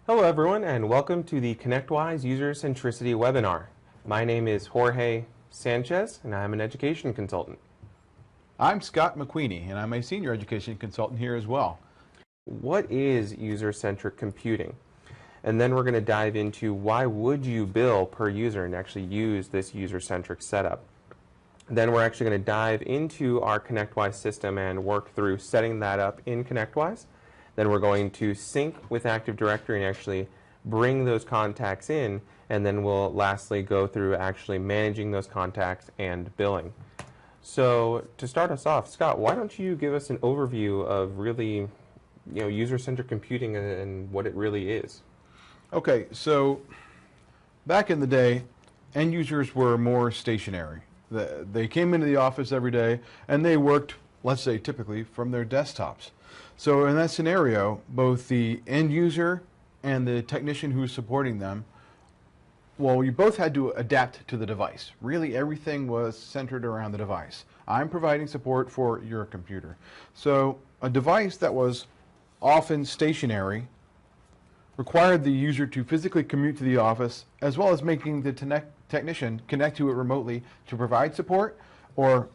Hello everyone and welcome to the ConnectWise User Centricity webinar. My name is Jorge Sanchez and I'm an education consultant. I'm Scott McQueenie and I'm a senior education consultant here as well. What is user-centric computing? And then we're going to dive into why would you bill per user and actually use this user-centric setup. Then we're actually going to dive into our ConnectWise system and work through setting that up in ConnectWise. Then we're going to sync with Active Directory and actually bring those contacts in, and then we'll lastly go through actually managing those contacts and billing. So to start us off, Scott, why don't you give us an overview of really, user-centric computing and what it really is? Okay, so back in the day, end users were more stationary. They came into the office every day and they worked, let's say, typically from their desktops. So in that scenario, both the end user and the technician who was supporting them, well, you both had to adapt to the device. Really, everything was centered around the device. I'm providing support for your computer. So a device that was often stationary required the user to physically commute to the office, as well as making the technician connect to it remotely to provide support, or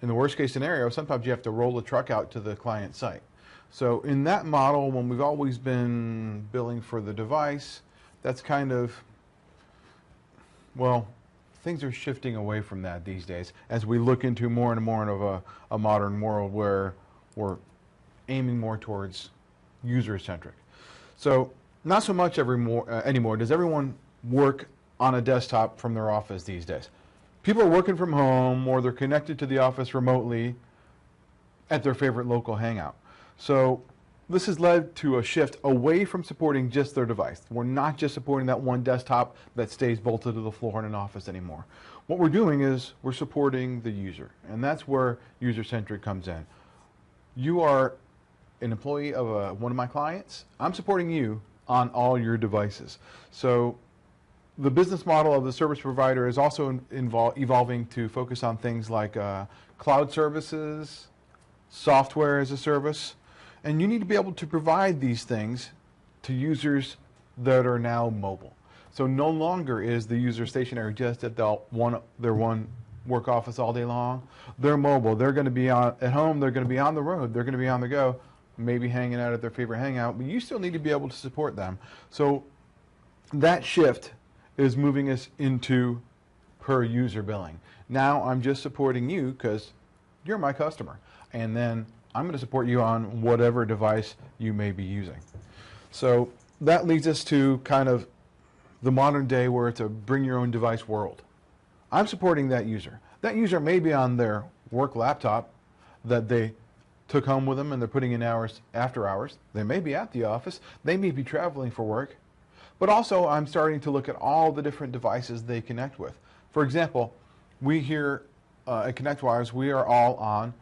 in the worst case scenario, sometimes you have to roll the truck out to the client site. So in that model, when we've always been billing for the device, that's kind of, well, things are shifting away from that these days as we look into more and more of a modern world where we're aiming more towards user-centric. So not so much anymore does everyone work on a desktop from their office these days. People are working from home or they're connected to the office remotely at their favorite local hangout. So this has led to a shift away from supporting just their device. We're not just supporting that one desktop that stays bolted to the floor in an office anymore. What we're doing is we're supporting the user, and that's where user-centric comes in. You are an employee of one of my clients. I'm supporting you on all your devices. So the business model of the service provider is also evolving to focus on things like cloud services, software as a service, and you need to be able to provide these things to users that are now mobile. So no longer is the user stationary just at their one work office all day long. They're mobile. They're going to be at home. They're going to be on the road. They're going to be on the go, maybe hanging out at their favorite hangout, but you still need to be able to support them. So that shift is moving us into per user billing. Now I'm just supporting you because you're my customer, and then I'm going to support you on whatever device you may be using. So that leads us to kind of the modern day where it's a bring your own device world. I'm supporting that user. That user may be on their work laptop that they took home with them and they're putting in hours after hours. They may be at the office. They may be traveling for work. But also I'm starting to look at all the different devices they connect with. For example, we here at ConnectWise, we are all on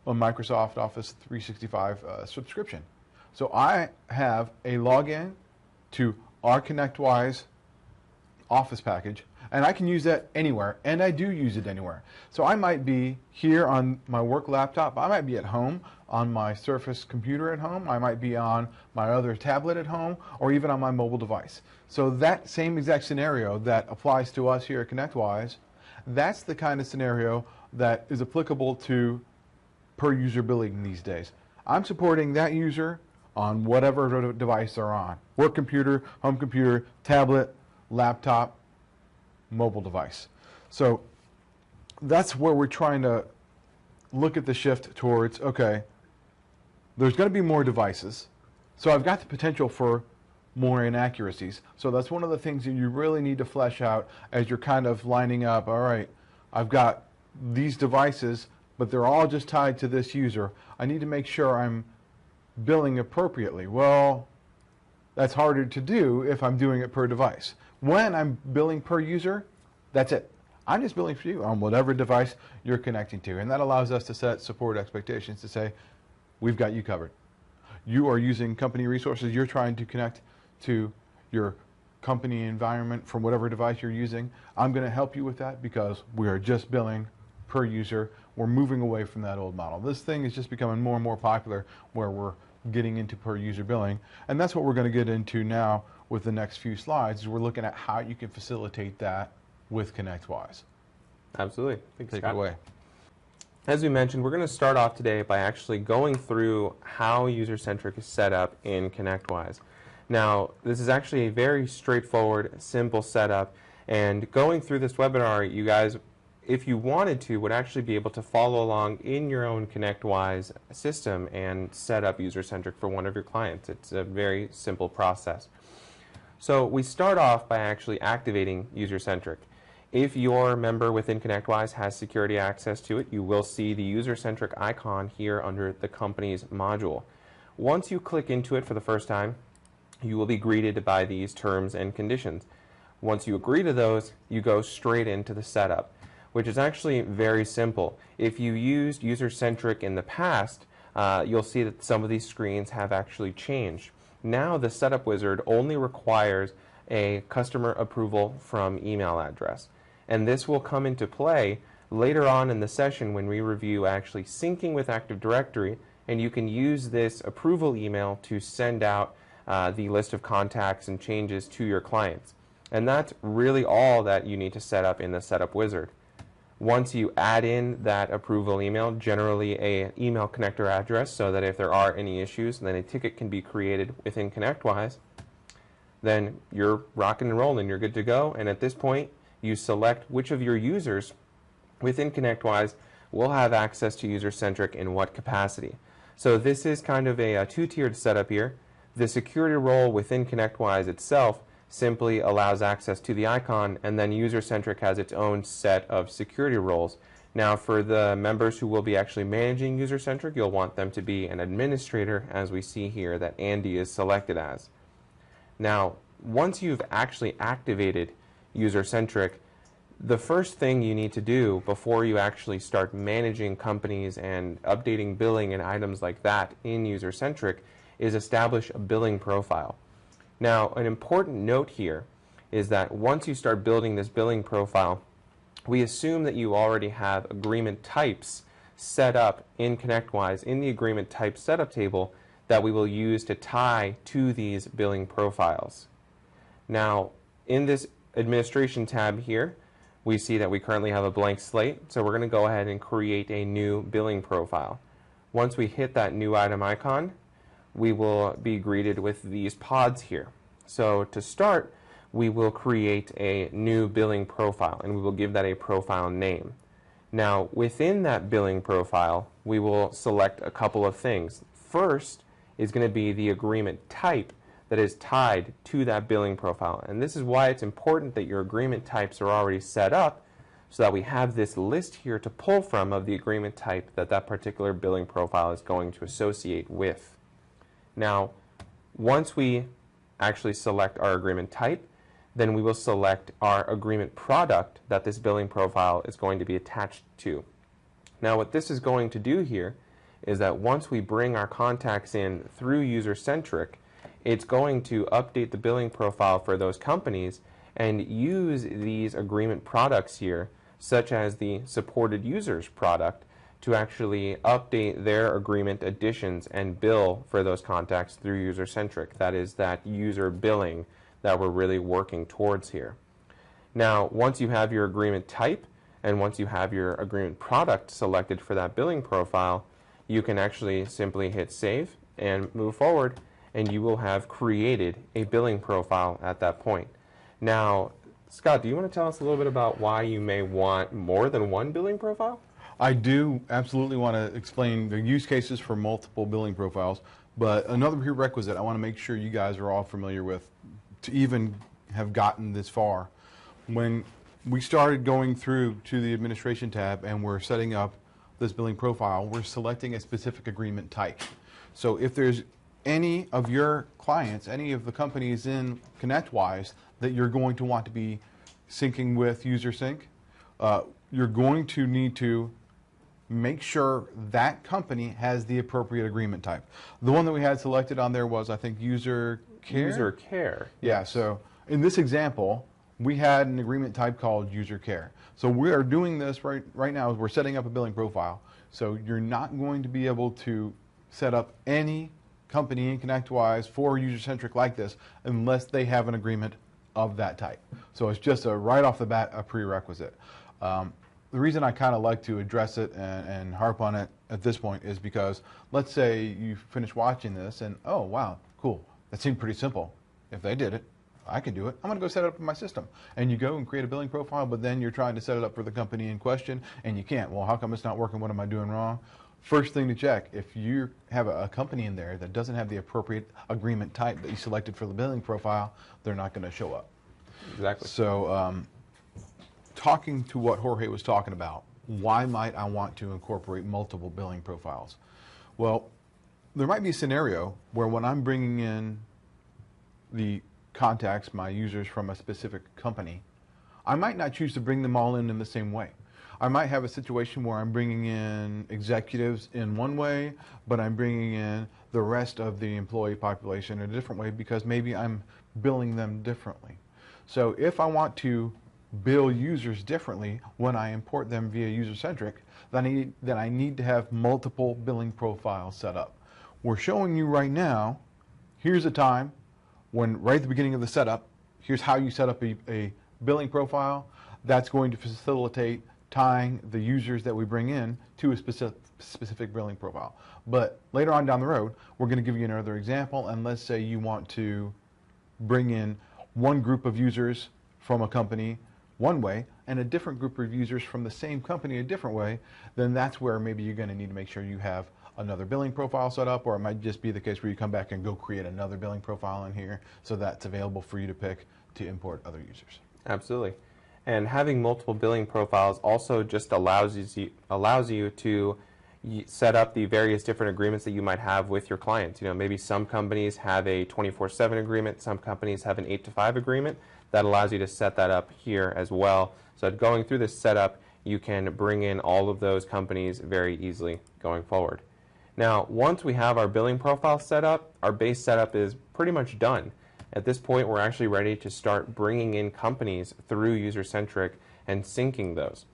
a Microsoft Office 365 subscription. So I have a login to our ConnectWise Office package, and I can use that anywhere, and I do use it anywhere. So I might be here on my work laptop, I might be at home on my Surface computer at home, I might be on my other tablet at home, or even on my mobile device. So that same exact scenario that applies to us here at ConnectWise, that's the kind of scenario that is applicable to per user billing these days. I'm supporting that user on whatever device they're on. Work computer, home computer, tablet, laptop, mobile device. So that's where we're trying to look at the shift towards, okay, there's going to be more devices, so I've got the potential for more inaccuracies. So that's one of the things that you really need to flesh out as you're kind of lining up, all right, I've got these devices, but they're all just tied to this user. I need to make sure I'm billing appropriately. Well, that's harder to do if I'm doing it per device. When I'm billing per user, that's it. I'm just billing for you on whatever device you're connecting to. And that allows us to set support expectations to say, we've got you covered. You are using company resources. You're trying to connect to your company environment from whatever device you're using. I'm going to help you with that because we are just billing per user. We're moving away from that old model. This thing is just becoming more and more popular where we're getting into per user billing. And that's what we're going to get into now with the next few slides, is we're looking at how you can facilitate that with ConnectWise. Absolutely. Take it away. As we mentioned, we're going to start off today by actually going through how UserCentric is set up in ConnectWise. Now, this is actually a very straightforward, simple setup, and going through this webinar, you guys, if you wanted to, would actually be able to follow along in your own ConnectWise system and set up UserCentric for one of your clients. It's a very simple process. So we start off by actually activating UserCentric. If your member within ConnectWise has security access to it, you will see the UserCentric icon here under the company's module. Once you click into it for the first time, you will be greeted by these terms and conditions. Once you agree to those, you go straight into the setup, which is actually very simple. If you used UserCentric in the past, you'll see that some of these screens have actually changed. Now the setup wizard only requires a customer approval from email address. And this will come into play later on in the session when we review actually syncing with Active Directory, and you can use this approval email to send out the list of contacts and changes to your clients. And that's really all that you need to set up in the setup wizard. Once you add in that approval email, generally an email connector address, so that if there are any issues, then a ticket can be created within ConnectWise, then you're rocking and rolling, you're good to go. And at this point, you select which of your users within ConnectWise will have access to UserCentric in what capacity. So this is kind of a two-tiered setup here. The security role within ConnectWise itself simply allows access to the icon, and then UserCentric has its own set of security roles. Now, for the members who will be actually managing UserCentric, you'll want them to be an administrator, as we see here that Andy is selected as. Now, once you've actually activated UserCentric, the first thing you need to do before you actually start managing companies and updating billing and items like that in UserCentric is establish a billing profile. Now, an important note here is that once you start building this billing profile, we assume that you already have agreement types set up in ConnectWise in the agreement type setup table that we will use to tie to these billing profiles. Now, in this administration tab here, we see that we currently have a blank slate, so we're going to go ahead and create a new billing profile. Once we hit that new item icon, we will be greeted with these pods here. So to start, we will create a new billing profile, and we will give that a profile name. Now, within that billing profile, we will select a couple of things. First is going to be the agreement type that is tied to that billing profile. And this is why it's important that your agreement types are already set up, so that we have this list here to pull from of the agreement type that that particular billing profile is going to associate with. Now, once we actually select our agreement type, then we will select our agreement product that this billing profile is going to be attached to. Now, what this is going to do here is that once we bring our contacts in through UserCentric, it's going to update the billing profile for those companies and use these agreement products here, such as the supported users product, to actually update their agreement additions and bill for those contacts through UserCentric. That is that user billing that we're really working towards here. Now, once you have your agreement type and once you have your agreement product selected for that billing profile, you can actually simply hit save and move forward, and you will have created a billing profile at that point. Now, Scott, do you want to tell us a little bit about why you may want more than one billing profile? I do absolutely want to explain the use cases for multiple billing profiles, but another prerequisite I want to make sure you guys are all familiar with to even have gotten this far. When we started going through to the administration tab and we're setting up this billing profile, we're selecting a specific agreement type. So if there's any of your clients, any of the companies in ConnectWise that you're going to want to be syncing with UserSync, you're going to need to make sure that company has the appropriate agreement type. The one that we had selected on there was, I think, UserCare. UserCare. Yeah, so in this example, we had an agreement type called UserCare. So we are doing this right now. We're setting up a billing profile. So you're not going to be able to set up any company in ConnectWise for UserCentric like this unless they have an agreement of that type. So it's just right off the bat a prerequisite. The reason I kind of like to address it and harp on it at this point is because let's say you finish watching this and, oh, wow, cool. That seemed pretty simple. If they did it, I can do it. I'm going to go set it up in my system. And you go and create a billing profile, but then you're trying to set it up for the company in question, and you can't. Well, how come it's not working? What am I doing wrong? First thing to check, if you have a company in there that doesn't have the appropriate agreement type that you selected for the billing profile, they're not going to show up. Exactly. So talking to what Jorge was talking about, why might I want to incorporate multiple billing profiles? Well, there might be a scenario where when I'm bringing in the contacts, my users from a specific company, I might not choose to bring them all in the same way. I might have a situation where I'm bringing in executives in one way, but I'm bringing in the rest of the employee population in a different way because maybe I'm billing them differently. So if I want to bill users differently when I import them via UserCentric, then I need to have multiple billing profiles set up. We're showing you right now, here's a time when right at the beginning of the setup, here's how you set up a billing profile. That's going to facilitate tying the users that we bring in to a specific billing profile. But later on down the road, we're going to give you another example, and let's say you want to bring in one group of users from a company one way and a different group of users from the same company a different way, then that's where maybe you're going to need to make sure you have another billing profile set up, or it might just be the case where you come back and go create another billing profile in here so that's available for you to pick to import other users. Absolutely. And having multiple billing profiles also just allows you to set up the various different agreements that you might have with your clients. You know, maybe some companies have a 24/7 agreement, some companies have an 8-to-5 agreement. That allows you to set that up here as well. So going through this setup, you can bring in all of those companies very easily going forward. Now, once we have our billing profile set up, our base setup is pretty much done. At this point, we're actually ready to start bringing in companies through UserCentric and syncing those.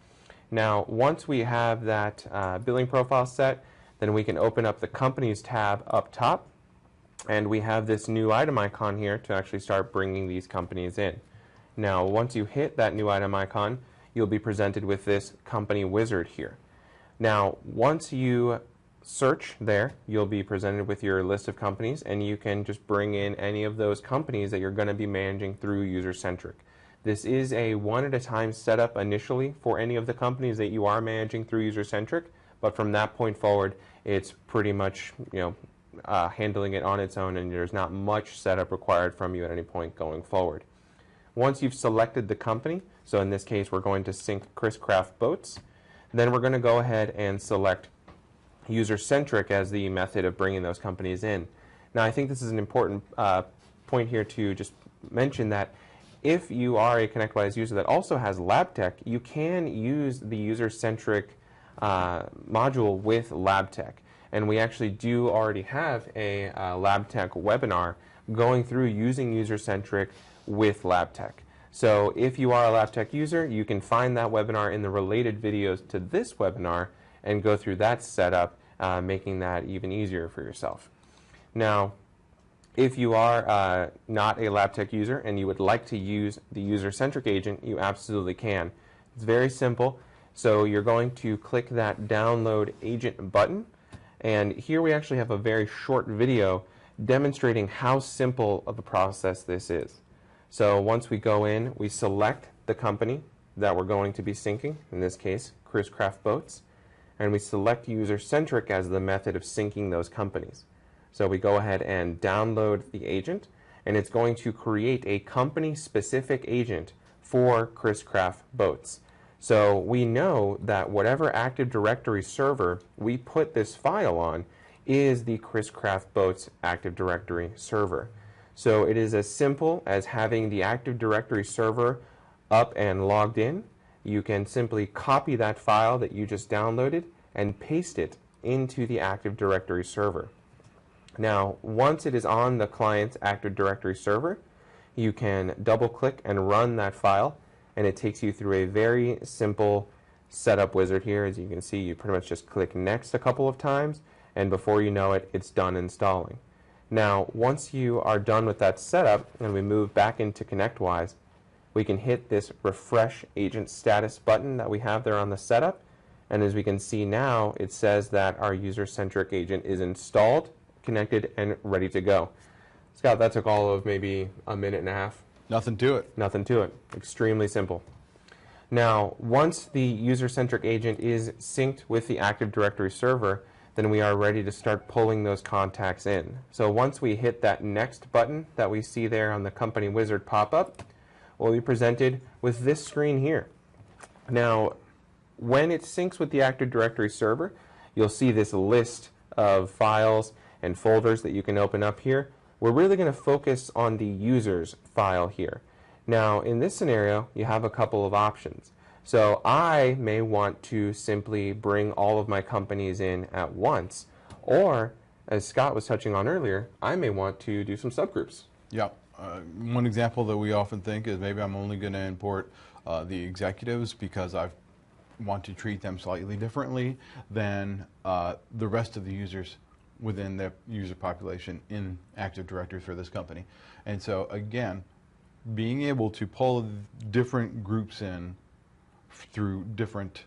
Now, once we have that billing profile set, then we can open up the Companies tab up top, and we have this new item icon here to actually start bringing these companies in. Now, once you hit that new item icon, you'll be presented with this company wizard here. Now, once you search there, you'll be presented with your list of companies, and you can just bring in any of those companies that you're going to be managing through UserCentric. This is a one-at-a-time setup initially for any of the companies that you are managing through UserCentric, but from that point forward, it's pretty much, handling it on its own, and there's not much setup required from you at any point going forward. Once you've selected the company, so in this case we're going to sync Chris Craft Boats, then we're going to go ahead and select UserCentric as the method of bringing those companies in. Now, I think this is an important point here to just mention that if you are a ConnectWise user that also has LabTech, you can use the UserCentric module with LabTech. And we actually do already have a LabTech webinar going through using UserCentric with LabTech. So if you are a LabTech user, you can find that webinar in the related videos to this webinar and go through that setup, making that even easier for yourself. Now, if you are not a LabTech user and you would like to use the UserCentric agent, you absolutely can. It's very simple. So you're going to click that Download Agent button, and here we actually have a very short video demonstrating how simple of a process this is. So once we go in, we select the company that we're going to be syncing, in this case, Chris Craft Boats, and we select UserCentric as the method of syncing those companies. So we go ahead and download the agent, and it's going to create a company-specific agent for Chris Craft Boats. So we know that whatever Active Directory server we put this file on is the Chris Craft Boats Active Directory server. So it is as simple as having the Active Directory server up and logged in. You can simply copy that file that you just downloaded and paste it into the Active Directory server. Now, once it is on the client's Active Directory server, you can double-click and run that file, and it takes you through a very simple setup wizard here. As you can see, you pretty much just click Next a couple of times, and before you know it, it's done installing. Now, once you are done with that setup and we move back into ConnectWise, we can hit this refresh agent status button that we have there on the setup. And as we can see now, it says that our UserCentric agent is installed, connected, and ready to go. Scott, that took all of maybe a minute and a half. Nothing to it. Nothing to it. Extremely simple. Now, once the UserCentric agent is synced with the Active Directory server, then we are ready to start pulling those contacts in. So once we hit that next button that we see there on the Company Wizard pop-up, we'll be presented with this screen here. Now, when it syncs with the Active Directory server, you'll see this list of files and folders that you can open up here. We're really going to focus on the users file here. Now, in this scenario, you have a couple of options. So I may want to simply bring all of my companies in at once, or, as Scott was touching on earlier, I may want to do some subgroups. Yeah. One example that we often think is maybe I'm only going to import the executives because I want to treat them slightly differently than the rest of the users within the user population in Active Directory for this company. And so, again, being able to pull different groups in through different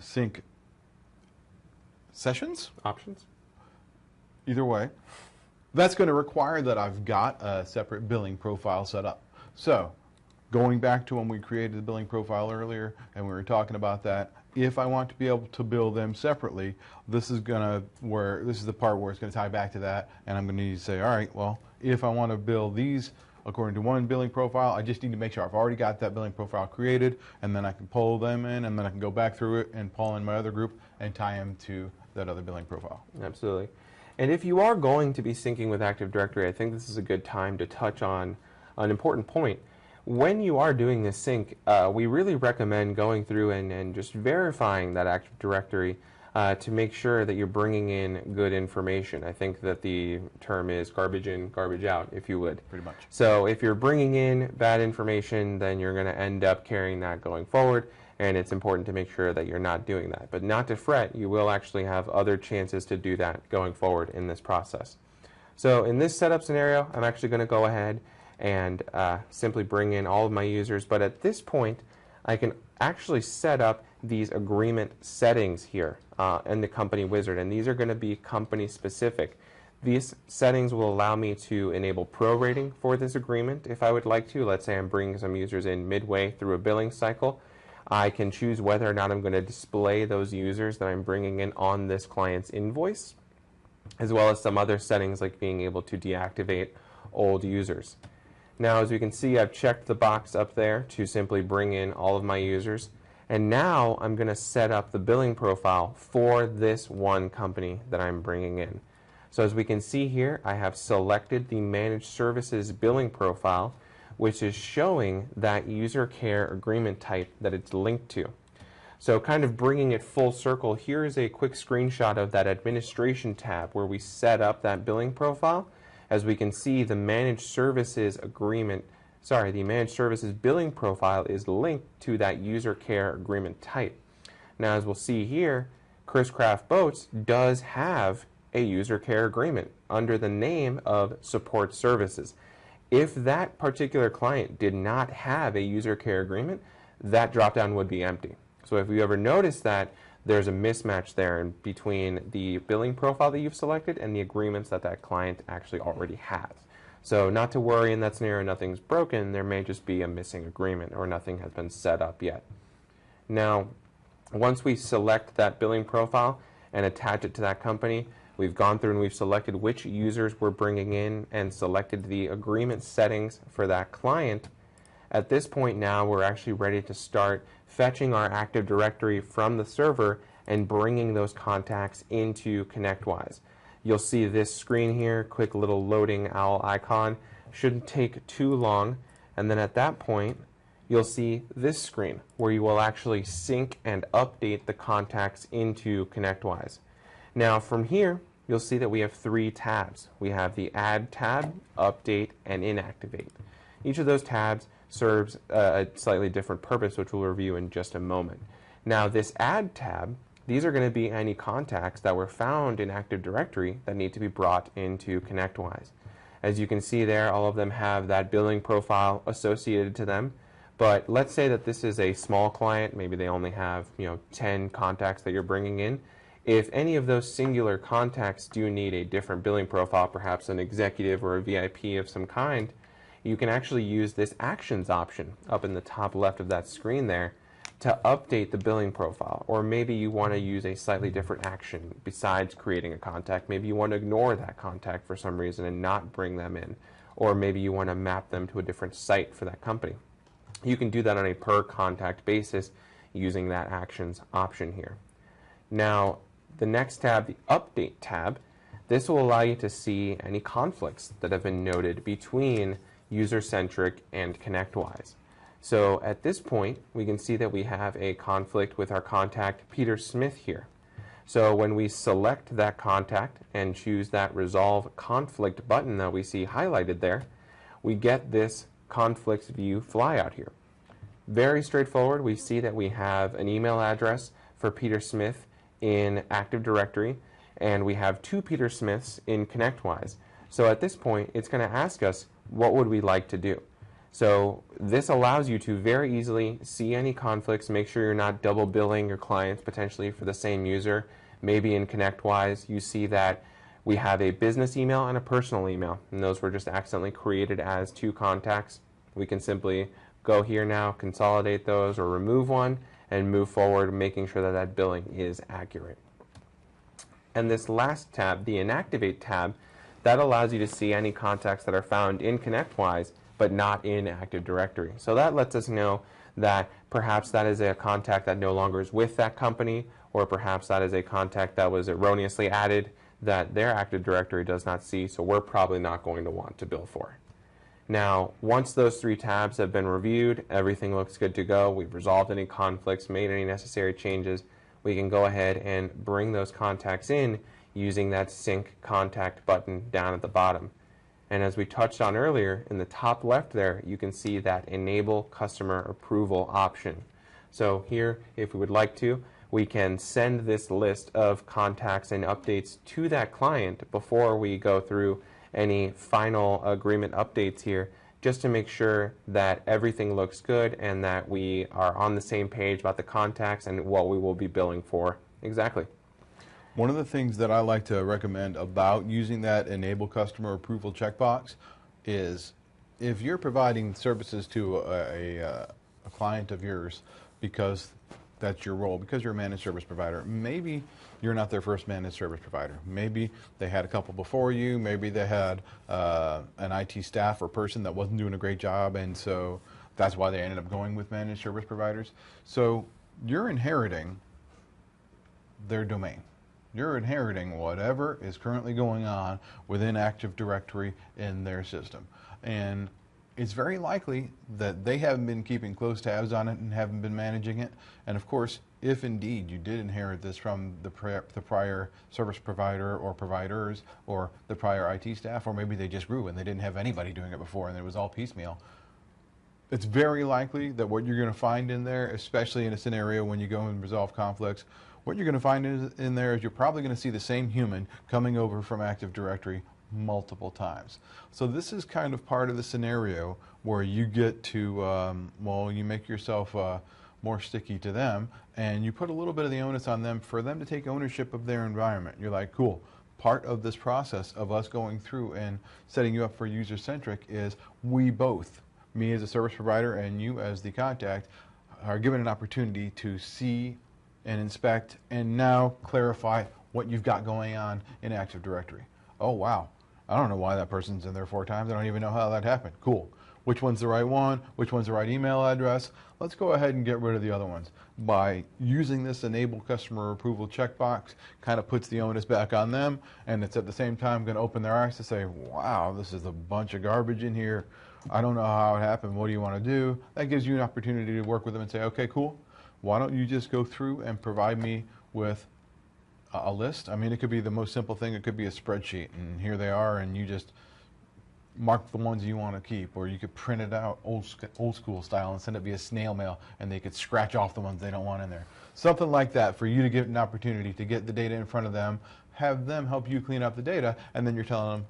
sync sessions? Options? Either way. That's going to require that I've got a separate billing profile set up. So, going back to when we created the billing profile earlier and we were talking about that, if I want to be able to bill them separately, this is the part where it's going to tie back to that, and I'm going to need to say, all right, well, if I want to bill these according to one billing profile, I just need to make sure I've already got that billing profile created, and then I can pull them in, and then I can go back through it and pull in my other group and tie them to that other billing profile. Absolutely. And if you are going to be syncing with Active Directory, I think this is a good time to touch on an important point. When you are doing this sync, we really recommend going through and just verifying that Active Directory to make sure that you're bringing in good information. I think that the term is garbage in, garbage out, if you would. Pretty much. So if you're bringing in bad information, then you're going to end up carrying that going forward, and it's important to make sure that you're not doing that. But not to fret, you will actually have other chances to do that going forward in this process. So in this setup scenario, I'm actually going to go ahead and simply bring in all of my users. But at this point, I can actually set up these agreement settings here in the Company Wizard, and these are going to be company specific. These settings will allow me to enable prorating for this agreement if I would like to. Let's say I'm bringing some users in midway through a billing cycle. I can choose whether or not I'm going to display those users that I'm bringing in on this client's invoice, as well as some other settings like being able to deactivate old users. Now, as you can see, I've checked the box up there to simply bring in all of my users. And now I'm going to set up the billing profile for this one company that I'm bringing in. So as we can see here, I have selected the Managed Services billing profile, which is showing that user care agreement type that it's linked to. So kind of bringing it full circle, here is a quick screenshot of that Administration tab where we set up that billing profile. As we can see, the Managed Services billing profile is linked to that user care agreement type. Now, as we'll see here, Chris Craft Boats does have a user care agreement under the name of Support Services. If that particular client did not have a user care agreement, that dropdown would be empty. So if you ever notice that there's a mismatch there between the billing profile that you've selected and the agreements that that client actually already has. So not to worry in that scenario, nothing's broken. There may just be a missing agreement or nothing has been set up yet. Now, once we select that billing profile and attach it to that company, we've gone through and we've selected which users we're bringing in and selected the agreement settings for that client. At this point now, we're actually ready to start fetching our Active Directory from the server and bringing those contacts into ConnectWise. You'll see this screen here, quick little loading owl icon. Shouldn't take too long. And then at that point, you'll see this screen where you will actually sync and update the contacts into ConnectWise. Now from here, you'll see that we have 3 tabs. We have the Add tab, Update, and Inactivate. Each of those tabs serves a slightly different purpose, which we'll review in just a moment. Now this Add tab, these are going to be any contacts that were found in Active Directory that need to be brought into ConnectWise. As you can see there, all of them have that billing profile associated to them. But let's say that this is a small client, maybe they only have 10 contacts that you're bringing in. If any of those singular contacts do need a different billing profile, perhaps an executive or a VIP of some kind, you can actually use this Actions option up in the top left of that screen there to update the billing profile. Or maybe you want to use a slightly different action besides creating a contact. Maybe you want to ignore that contact for some reason and not bring them in. Or maybe you want to map them to a different site for that company. You can do that on a per contact basis using that Actions option here. Now, the next tab, the Update tab, this will allow you to see any conflicts that have been noted between UserCentric and ConnectWise. So at this point, we can see that we have a conflict with our contact Peter Smith here. So when we select that contact and choose that Resolve Conflict button that we see highlighted there, we get this conflicts view flyout here. Very straightforward. We see that we have an email address for Peter Smith in Active Directory, and we have 2 Peter Smiths in ConnectWise. So at this point, it's going to ask us, what would we like to do? So this allows you to very easily see any conflicts, make sure you're not double billing your clients potentially for the same user. Maybe in ConnectWise, you see that we have a business email and a personal email, and those were just accidentally created as 2 contacts. We can simply go here now, consolidate those, or remove one, and move forward, making sure that that billing is accurate. And this last tab, the Inactivate tab, that allows you to see any contacts that are found in ConnectWise, but not in Active Directory. So that lets us know that perhaps that is a contact that no longer is with that company, or perhaps that is a contact that was erroneously added that their Active Directory does not see, so we're probably not going to want to bill for. Now, once those 3 tabs have been reviewed, everything looks good to go, we've resolved any conflicts, made any necessary changes, we can go ahead and bring those contacts in using that Sync Contact button down at the bottom. And as we touched on earlier, in the top left there, you can see that Enable Customer Approval option. So here, if we would like to, we can send this list of contacts and updates to that client before we go through any final agreement updates here, just to make sure that everything looks good and that we are on the same page about the contacts and what we will be billing for exactly. One of the things that I like to recommend about using that Enable Customer Approval checkbox is if you're providing services to a client of yours because that's your role, because you're a managed service provider, maybe you're not their first managed service provider. Maybe they had a couple before you, maybe they had an IT staff or person that wasn't doing a great job, and so that's why they ended up going with managed service providers. So you're inheriting their domain. You're inheriting whatever is currently going on within Active Directory in their system. And it's very likely that they haven't been keeping close tabs on it and haven't been managing it. And of course, if indeed you did inherit this from the prior service provider or providers or the prior IT staff, or maybe they just grew and they didn't have anybody doing it before and it was all piecemeal, it's very likely that what you're going to find in there, especially in a scenario when you go and resolve conflicts, what you're going to find in there is you're probably going to see the same human coming over from Active Directory multiple times. So this is kind of part of the scenario where you get to, well, you make yourself more sticky to them and you put a little bit of the onus on them for them to take ownership of their environment. You're like, cool, part of this process of us going through and setting you up for UserCentric is we both, me as a service provider and you as the contact, are given an opportunity to see and inspect and now clarify what you've got going on in Active Directory. Oh wow, I don't know why that person's in there 4 times. I don't even know how that happened. Cool. Which one's the right one? Which one's the right email address? Let's go ahead and get rid of the other ones. By using this Enable Customer Approval checkbox, kind of puts the onus back on them, and it's at the same time going to open their eyes to say, wow, this is a bunch of garbage in here. I don't know how it happened. What do you want to do? That gives you an opportunity to work with them and say, okay, cool. Why don't you just go through and provide me with a list? I mean, it could be the most simple thing. It could be a spreadsheet, and here they are, and you just mark the ones you want to keep, or you could print it out old school style and send it via snail mail, and they could scratch off the ones they don't want in there. Something like that for you to get an opportunity to get the data in front of them, have them help you clean up the data, and then you're telling them,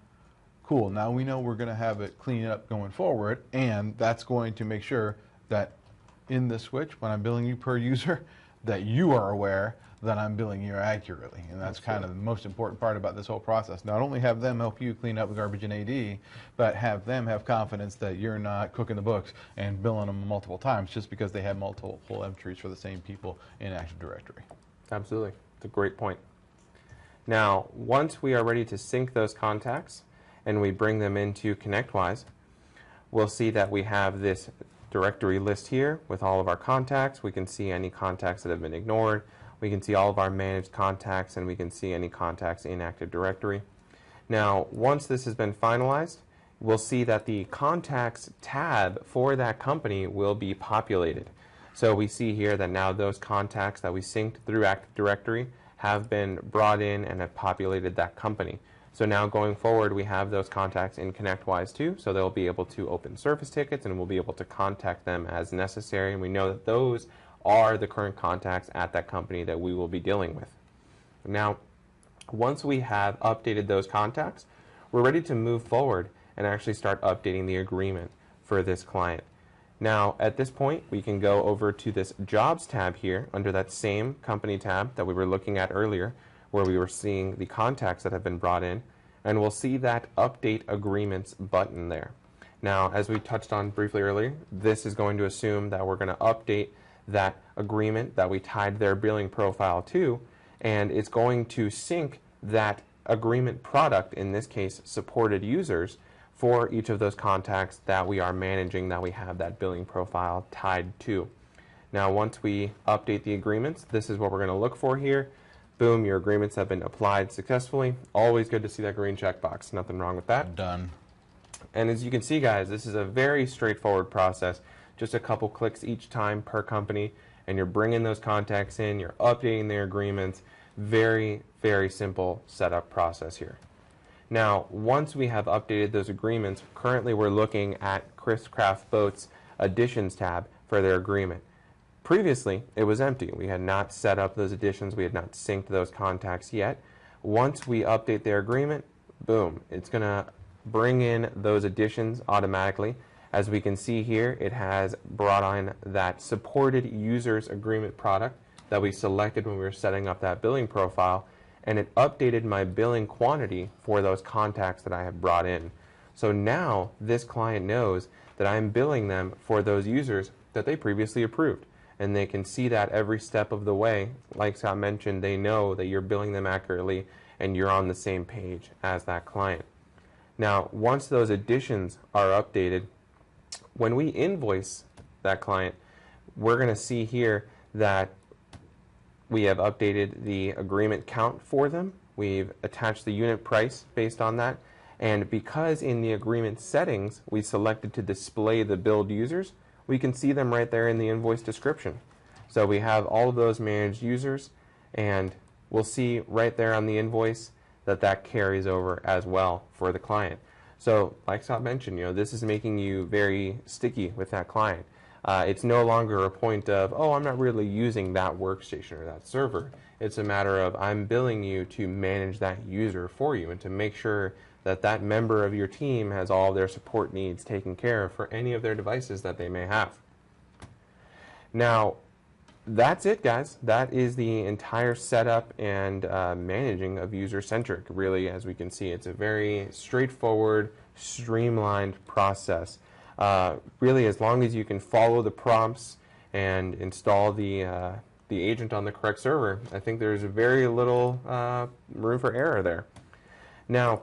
cool, now we know we're going to have it clean up going forward, and that's going to make sure that in the switch, when I'm billing you per user, that you are aware that I'm billing you accurately. And that's kind of the most important part about this whole process. Not only have them help you clean up the garbage in AD, but have them have confidence that you're not cooking the books and billing them multiple times just because they have multiple entries for the same people in Active Directory. Absolutely. It's a great point. Now, once we are ready to sync those contacts and we bring them into ConnectWise, we'll see that we have this directory list here with all of our contacts. We can see any contacts that have been ignored. We can see all of our managed contacts, and we can see any contacts in Active Directory. Now, once this has been finalized, we'll see that the contacts tab for that company will be populated. So we see here that now those contacts that we synced through Active Directory have been brought in and have populated that company. So now going forward, we have those contacts in ConnectWise too, so they'll be able to open service tickets and we'll be able to contact them as necessary, and we know that those are the current contacts at that company that we will be dealing with. Now, once we have updated those contacts, we're ready to move forward and actually start updating the agreement for this client. Now, at this point, we can go over to this Jobs tab here under that same company tab that we were looking at earlier, where we were seeing the contacts that have been brought in, and we'll see that Update Agreements button there. Now, as we touched on briefly earlier, this is going to assume that we're going to update that agreement that we tied their billing profile to, and it's going to sync that agreement product, in this case supported users, for each of those contacts that we are managing that we have that billing profile tied to. Now, once we update the agreements, this is what we're going to look for here. Boom, your agreements have been applied successfully. Always good to see that green checkbox. Nothing wrong with that. Done. And as you can see, guys, this is a very straightforward process. Just a couple clicks each time per company, and you're bringing those contacts in, you're updating their agreements. Very, very simple setup process here. Now, once we have updated those agreements, currently we're looking at Chris Craft Boat's additions tab for their agreement. Previously, it was empty. We had not set up those additions. We had not synced those contacts yet. Once we update their agreement, boom, it's going to bring in those additions automatically. As we can see here, it has brought on that supported users agreement product that we selected when we were setting up that billing profile, and it updated my billing quantity for those contacts that I have brought in. So now this client knows that I'm billing them for those users that they previously approved, and they can see that every step of the way. Like Scott mentioned, they know that you're billing them accurately and you're on the same page as that client. Now, once those additions are updated, when we invoice that client, we're going to see here that we have updated the agreement count for them. We've attached the unit price based on that. And because in the agreement settings we selected to display the billed users, we can see them right there in the invoice description. So we have all of those managed users, and we'll see right there on the invoice that that carries over as well for the client. So like Scott mentioned, this is making you very sticky with that client. It's no longer a point of, oh, I'm not really using that workstation or that server. It's a matter of, I'm billing you to manage that user for you and to make sure that that member of your team has all of their support needs taken care of for any of their devices that they may have. Now, that's it, guys. That is the entire setup and managing of UserCentric. Really, as we can see, it's a very straightforward, streamlined process. Really, as long as you can follow the prompts and install the agent on the correct server, I think there's very little room for error there. Now,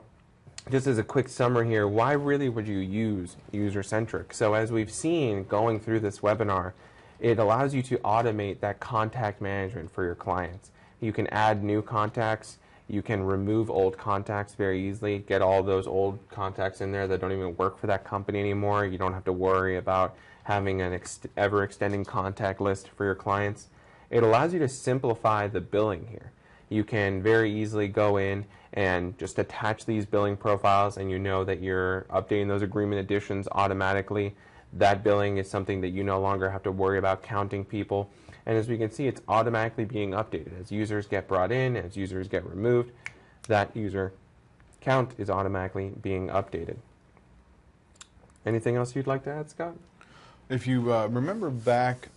just as a quick summary here, why really would you use UserCentric? So as we've seen going through this webinar, it allows you to automate that contact management for your clients. You can add new contacts. You can remove old contacts very easily, get all those old contacts in there that don't even work for that company anymore. You don't have to worry about having an ever-extending contact list for your clients. It allows you to simplify the billing here. you can very easily go in and just attach these billing profiles, and you know that you're updating those agreement additions automatically. That billing is something that you no longer have to worry about counting people. And as we can see, it's automatically being updated. As users get brought in, as users get removed, that user count is automatically being updated. Anything else you'd like to add, Scott? If you remember back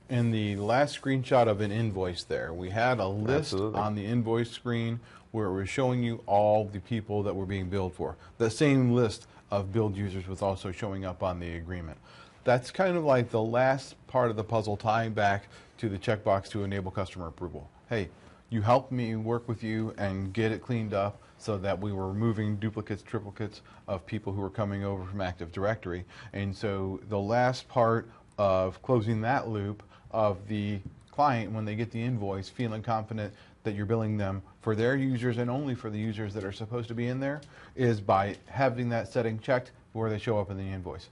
in the last screenshot of an invoice there, we had a list Absolutely. on the invoice screen where it was showing you all the people that were being billed for. The same list of billed users was also showing up on the agreement. That's kind of like the last part of the puzzle tying back to the checkbox to enable customer approval. Hey, you helped me work with you and get it cleaned up so that we were removing duplicates, triplicates of people who were coming over from Active Directory. And so the last part of closing that loop of the client, when they get the invoice, feeling confident that you're billing them for their users and only for the users that are supposed to be in there, is by having that setting checked where they show up in the invoice.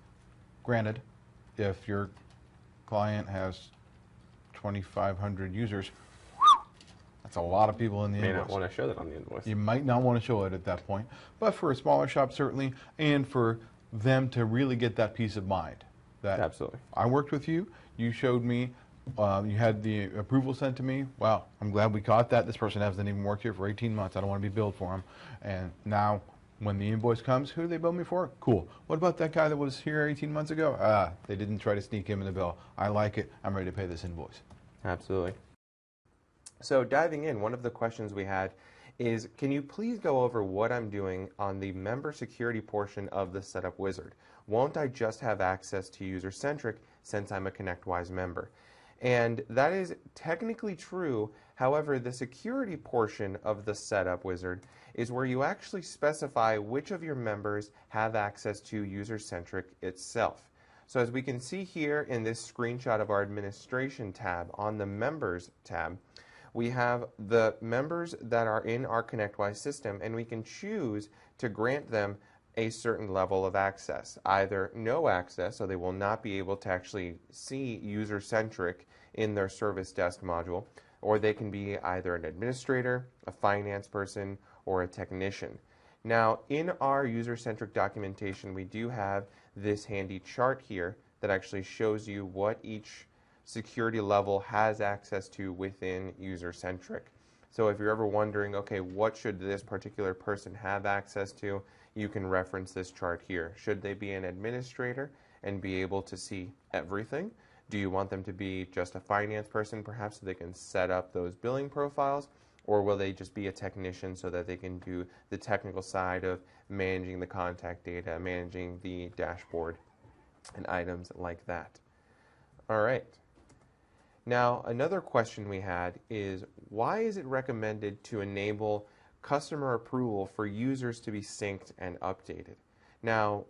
Granted, if your client has 2,500 users, that's a lot of people in the May invoice. not want to show that on the invoice. You might not want to show it at that point, but for a smaller shop certainly, and for them to really get that peace of mind that Absolutely. I worked with you, you showed me, you had the approval sent to me. Wow, I'm glad we caught that. This person hasn't even worked here for 18 months. I don't want to be billed for them. And now when the invoice comes, who do they bill me for? Cool. What about that guy that was here 18 months ago? They didn't try to sneak him in the bill. I like it. I'm ready to pay this invoice. Absolutely. So diving in, one of the questions we had is, can you please go over what I'm doing on the member security portion of the setup wizard? Won't I just have access to UserCentric since I'm a ConnectWise member? And that is technically true. However, the security portion of the setup wizard is where you actually specify which of your members have access to UserCentric itself. So as we can see here in this screenshot of our administration tab, on the members tab, we have the members that are in our ConnectWise system, and we can choose to grant them a certain level of access. Either no access, so they will not be able to actually see UserCentric in their service desk module, or they can be either an administrator, a finance person, or a technician. Now, in our UserCentric documentation, we do have this handy chart here that actually shows you what each security level has access to within UserCentric. So if you're ever wondering, okay, what should this particular person have access to, you can reference this chart here. Should they be an administrator and be able to see everything? Do you want them to be just a finance person, perhaps, so they can set up those billing profiles? Or will they just be a technician so that they can do the technical side of managing the contact data, managing the dashboard, and items like that? All right. Now, another question we had is, why is it recommended to enable customer approval for users to be synced and updated? Now,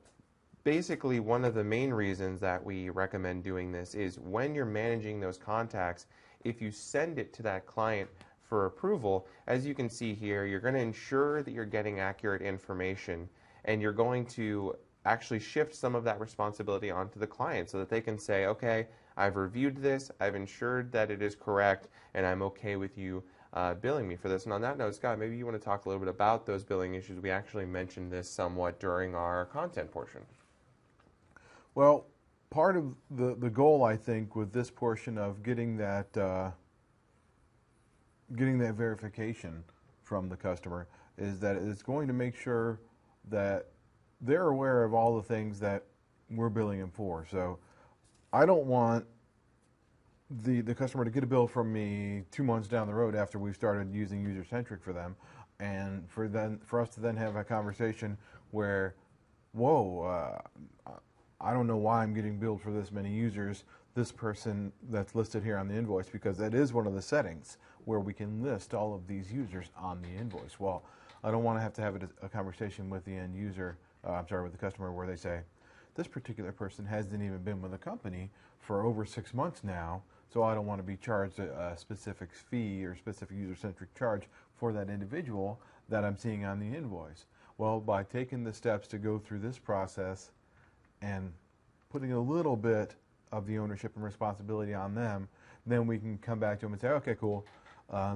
basically, one of the main reasons that we recommend doing this is when you're managing those contacts, if you send it to that client for approval, as you can see here, you're going to ensure that you're getting accurate information, and you're going to actually shift some of that responsibility onto the client so that they can say, okay, I've reviewed this, I've ensured that it is correct, and I'm okay with you billing me for this. And on that note, Scott, maybe you want to talk a little bit about those billing issues. We actually mentioned this somewhat during our content portion. Well, part of the goal, I think, with this portion of getting that verification from the customer is that it's going to make sure that they're aware of all the things that we're billing them for. So I don't want the customer to get a bill from me 2 months down the road after we've started using UserCentric for them, and for us to then have a conversation where, whoa, I don't know why I'm getting billed for this many users, this person that's listed here on the invoice, because that is one of the settings where we can list all of these users on the invoice. Well, I don't want to have a conversation with the end user, with the customer, where they say, this particular person hasn't even been with the company for over 6 months now, so I don't want to be charged a specific fee or specific user-centric charge for that individual that I'm seeing on the invoice. Well, by taking the steps to go through this process and putting a little bit of the ownership and responsibility on them, then we can come back to them and say, okay, cool,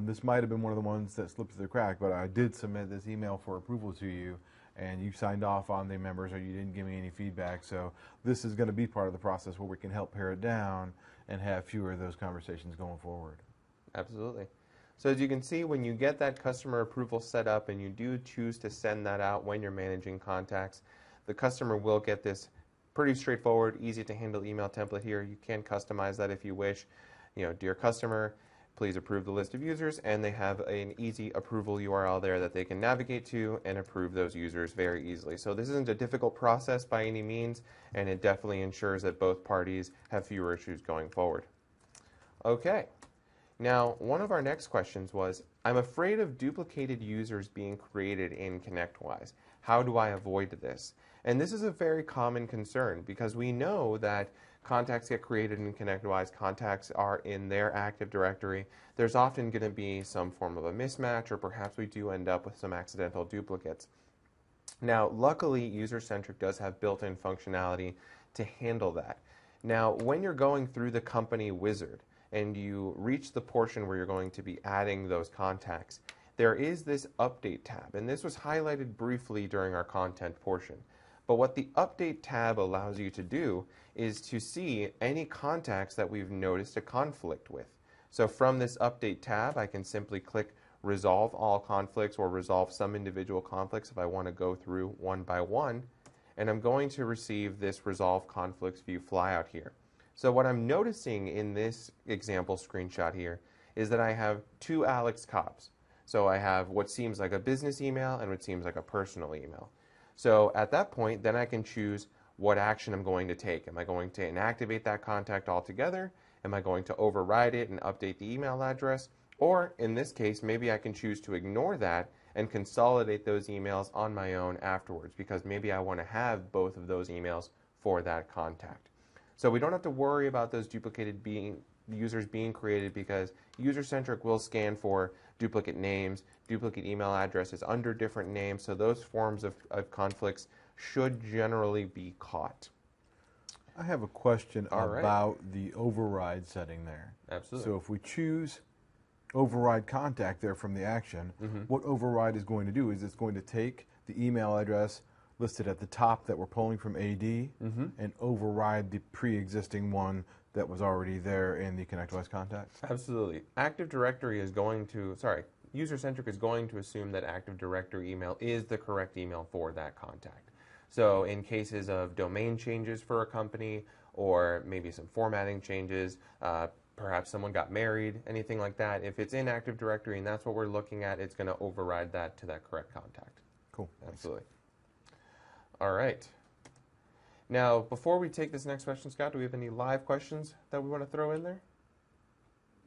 This might have been one of the ones that slipped through the crack, but I did submit this email for approval to you, and you signed off on the members, or you didn't give me any feedback. So this is going to be part of the process where we can help pare it down and have fewer of those conversations going forward. Absolutely. So as you can see, when you get that customer approval set up and you do choose to send that out when you're managing contacts, the customer will get this pretty straightforward, easy to handle email template here. You can customize that if you wish. Dear customer, please approve the list of users, and they have an easy approval URL there that they can navigate to and approve those users very easily. So this isn't a difficult process by any means, and it definitely ensures that both parties have fewer issues going forward. Okay. Now, one of our next questions was, I'm afraid of duplicated users being created in ConnectWise. How do I avoid this? And this is a very common concern because we know that contacts get created in ConnectWise, contacts are in their Active Directory. There's often going to be some form of a mismatch, or perhaps we do end up with some accidental duplicates. Now, luckily, UserCentric does have built-in functionality to handle that. Now, when you're going through the company wizard, and you reach the portion where you're going to be adding those contacts, there is this update tab, and this was highlighted briefly during our content portion. But what the update tab allows you to do is to see any contacts that we've noticed a conflict with. So from this update tab, I can simply click resolve all conflicts or resolve some individual conflicts if I want to go through one by one, and I'm going to receive this resolve conflicts view flyout here. So what I'm noticing in this example screenshot here is that I have two Alex Cobbs. So I have what seems like a business email and what seems like a personal email. So at that point, then I can choose what action I'm going to take. Am I going to inactivate that contact altogether? Am I going to override it and update the email address? Or in this case, maybe I can choose to ignore that and consolidate those emails on my own afterwards, because maybe I want to have both of those emails for that contact. So we don't have to worry about those duplicated users being created, because UserCentric will scan for duplicate names, duplicate email addresses under different names, so those forms of conflicts should generally be caught. I have a question about the override setting there. Absolutely. So if we choose override contact there from the action, what override is going to do is it's going to take the email address listed at the top that we're pulling from AD and override the pre-existing one that was already there in the ConnectWise contacts? Absolutely. Active Directory is going to, UserCentric is going to assume that Active Directory email is the correct email for that contact. So in cases of domain changes for a company, or maybe some formatting changes, perhaps someone got married, anything like that, if it's in Active Directory and that's what we're looking at, it's going to override that to that correct contact. Cool. Absolutely. All right. Now, before we take this next question, Scott, do we have any live questions that we want to throw in there?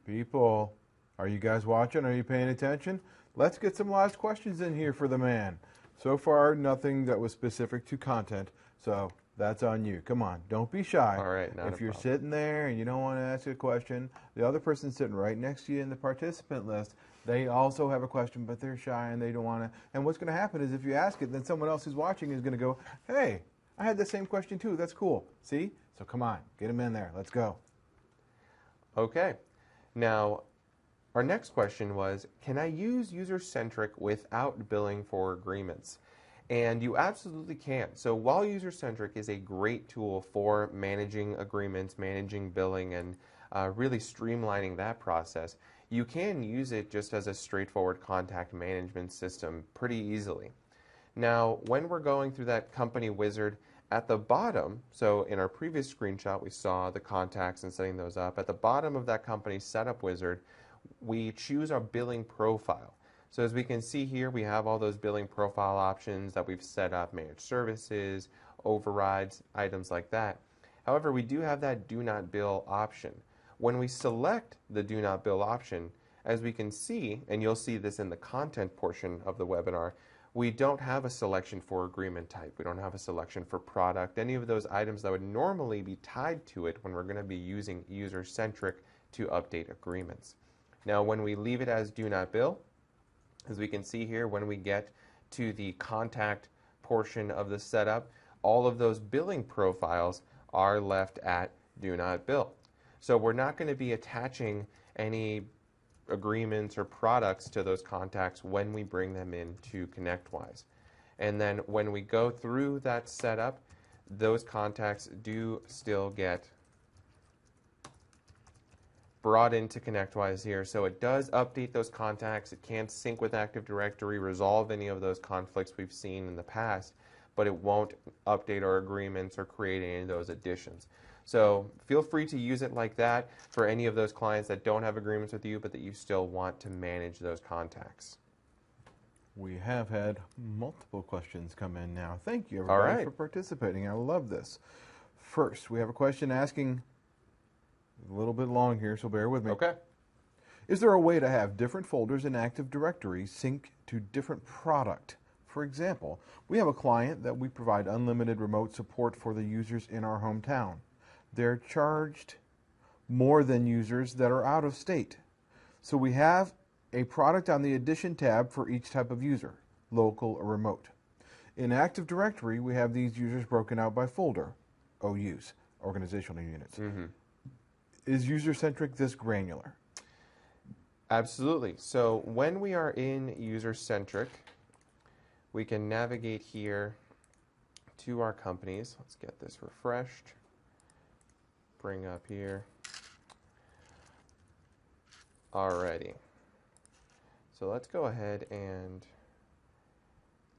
People, are you guys watching? Are you paying attention? Let's get some live questions in here for the man. So far, nothing that was specific to content, so that's on you. Come on, don't be shy. All right, if you're sitting there and you don't want to ask a question, the other person sitting right next to you in the participant list, they also have a question, but they're shy and they don't want to. And what's going to happen is if you ask it, then someone else who's watching is going to go, hey, I had the same question too. That's cool. See? So come on, get them in there. Let's go. Okay. Now, our next question was, can I use UserCentric without billing for agreements? And you absolutely can. So while UserCentric is a great tool for managing agreements, managing billing, and really streamlining that process, you can use it just as a straightforward contact management system pretty easily. Now, when we're going through that company wizard, at the bottom, so in our previous screenshot we saw the contacts and setting those up. At the bottom of that company setup wizard, we choose our billing profile. So as we can see here, we have all those billing profile options that we've set up, managed services, overrides, items like that. However, we do have that do not bill option. When we select the do not bill option, as we can see, and you'll see this in the content portion of the webinar, we don't have a selection for agreement type. We don't have a selection for product, any of those items that would normally be tied to it when we're going to be using UserCentric to update agreements. Now, when we leave it as do not bill, as we can see here, when we get to the contact portion of the setup, all of those billing profiles are left at do not bill. So we're not going to be attaching any agreements or products to those contacts when we bring them into ConnectWise. And then when we go through that setup, those contacts do still get brought into ConnectWise here. So it does update those contacts. It can't sync with Active Directory, resolve any of those conflicts we've seen in the past, but it won't update our agreements or create any of those additions. So feel free to use it like that for any of those clients that don't have agreements with you, but that you still want to manage those contacts. We have had multiple questions come in now. Thank you, everybody, for participating. I love this. First, we have a question asking, a little bit long here, so bear with me. Okay. Is there a way to have different folders in Active Directory sync to different product? For example, we have a client that we provide unlimited remote support for the users in our hometown. They're charged more than users that are out of state. So we have a product on the Addition tab for each type of user, local or remote. In Active Directory, we have these users broken out by folder, OUs, organizational units. Is UserCentric this granular? Absolutely. So when we are in UserCentric, we can navigate here to our companies. Let's get this refreshed. Bring up here. Alrighty. So let's go ahead and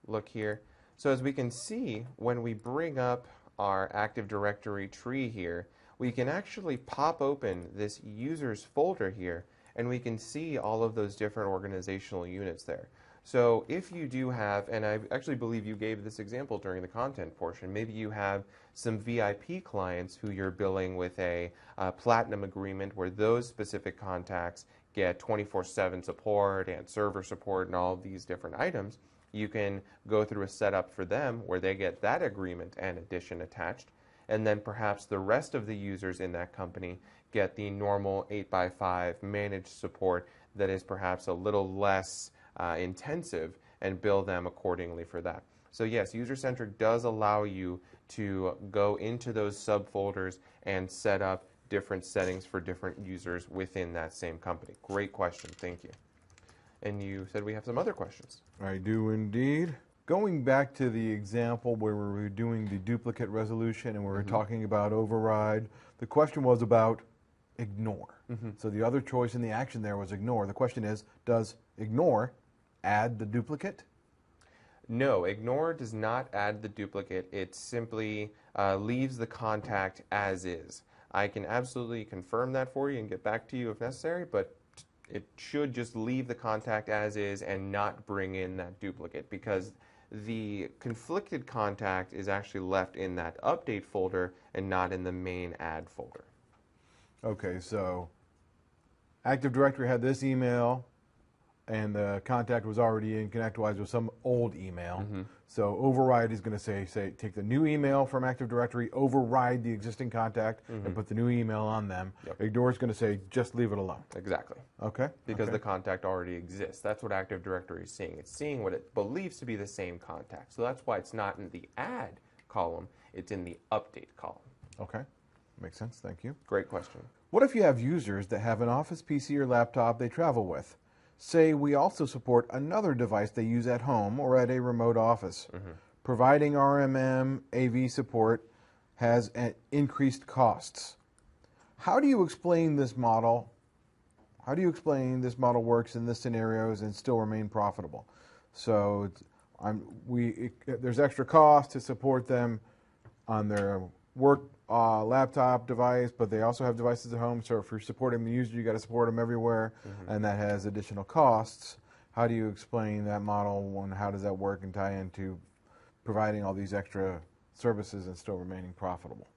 look here. So as we can see, when we bring up our Active Directory tree here, we can actually pop open this users folder here, and we can see all of those different organizational units there. So if you do have, and I actually believe you gave this example during the content portion, maybe you have some VIP clients who you're billing with a platinum agreement where those specific contacts get 24/7 support and server support and all of these different items. You can go through a setup for them where they get that agreement and addition attached, and then perhaps the rest of the users in that company get the normal 8x5 managed support that is perhaps a little less intensive, and bill them accordingly for that. So yes, UserCentric does allow you to go into those subfolders and set up different settings for different users within that same company. Great question, thank you. And you said we have some other questions. I do indeed. Going back to the example where we were doing the duplicate resolution and we were talking about override, the question was about ignore. So the other choice in the action there was ignore. The question is, does ignore add the duplicate? No, ignore does not add the duplicate. It simply leaves the contact as is. I can absolutely confirm that for you and get back to you if necessary, but it should just leave the contact as is and not bring in that duplicate, because the conflicted contact is actually left in that update folder and not in the main add folder. Okay, so Active Directory had this email, and the contact was already in ConnectWise with some old email. So override is going to say take the new email from Active Directory, override the existing contact, and put the new email on them. Ignore is going to say just leave it alone. Exactly. Okay. Because the contact already exists. That's what Active Directory is seeing. It's seeing what it believes to be the same contact. So that's why it's not in the add column, it's in the update column. Okay. Makes sense. Thank you. Great question. What if you have users that have an office PC or laptop they travel with? Say we also support another device they use at home or at a remote office. Providing RMM AV support has increased costs. How do you explain this model? How do you explain this model works in this scenarios and still remain profitable? So there's extra cost to support them on their work laptop device, but they also have devices at home. So if you're supporting the user, you got to support them everywhere, and that has additional costs. How do you explain that model, and how does that work and tie into providing all these extra services and still remaining profitable?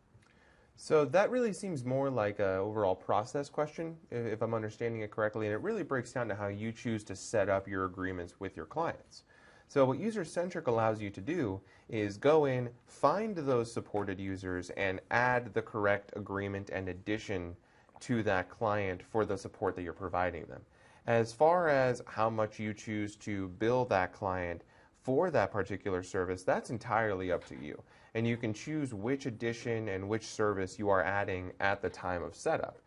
So that really seems more like an overall process question, if I'm understanding it correctly, and it really breaks down to how you choose to set up your agreements with your clients. So what UserCentric allows you to do is go in, find those supported users, and add the correct agreement and addition to that client for the support that you're providing them. As far as how much you choose to bill that client for that particular service, that's entirely up to you. And you can choose which addition and which service you are adding at the time of setup.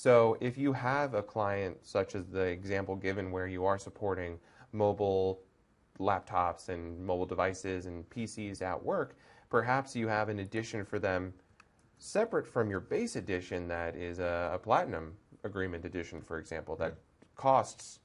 So if you have a client, such as the example given where you are supporting mobile laptops and mobile devices and PCs at work, perhaps you have an edition for them separate from your base edition that is a platinum agreement edition, for example, that costs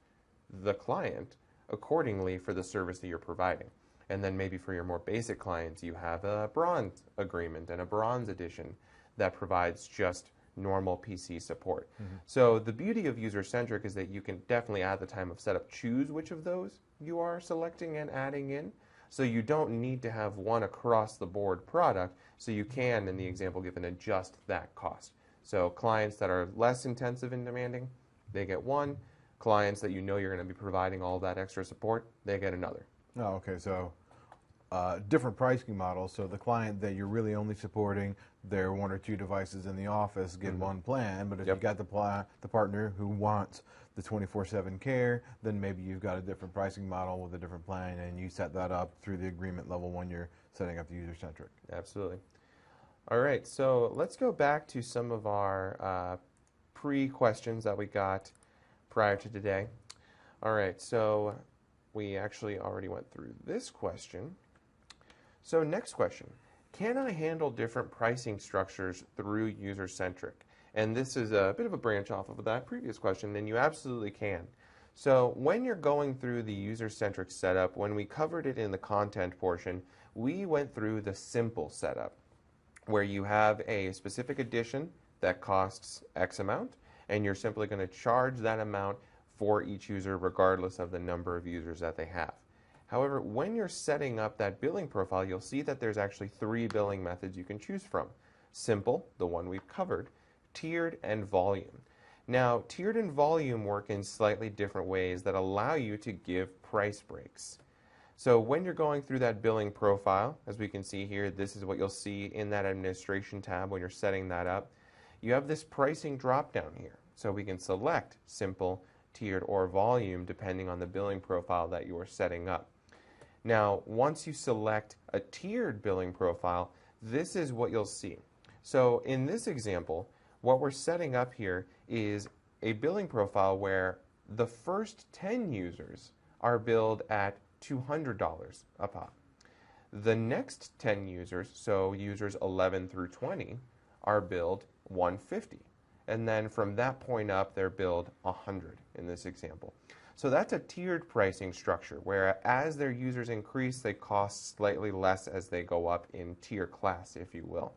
the client accordingly for the service that you're providing. And then maybe for your more basic clients, you have a bronze agreement and a bronze edition that provides just normal PC support. So the beauty of UserCentric is that you can definitely, at the time of setup, choose which of those you are selecting and adding in. So you don't need to have one across the board product, so you can, in the example given, adjust that cost. So clients that are less intensive and demanding, they get one. Clients that you know you're going to be providing all that extra support, they get another. Oh, okay. So different pricing models. So the client that you're really only supporting their one or two devices in the office get one plan, but if you've got the partner who wants the 24/7 care, then maybe you've got a different pricing model with a different plan, and you set that up through the agreement level when you're setting up the UserCentric. Absolutely. All right, so let's go back to some of our pre-questions that we got prior to today. All right, so we actually already went through this question. So next question, can I handle different pricing structures through UserCentric? And this is a bit of a branch off of that previous question, and you absolutely can. So when you're going through the UserCentric setup, when we covered it in the content portion, we went through the simple setup, where you have a specific edition that costs X amount, and you're simply going to charge that amount for each user regardless of the number of users that they have. However, when you're setting up that billing profile, you'll see that there's actually 3 billing methods you can choose from. Simple, the one we've covered, tiered, and volume. Now, tiered and volume work in slightly different ways that allow you to give price breaks. So when you're going through that billing profile, as we can see here, this is what you'll see in that administration tab when you're setting that up. You have this pricing drop down here. So we can select simple, tiered, or volume depending on the billing profile that you are setting up. Now, once you select a tiered billing profile, this is what you'll see. So in this example, what we're setting up here is a billing profile where the first 10 users are billed at $200 a pop. The next 10 users, so users 11 through 20, are billed $150. And then from that point up, they're billed $100 in this example. So that's a tiered pricing structure, where as their users increase, they cost slightly less as they go up in tier class, if you will.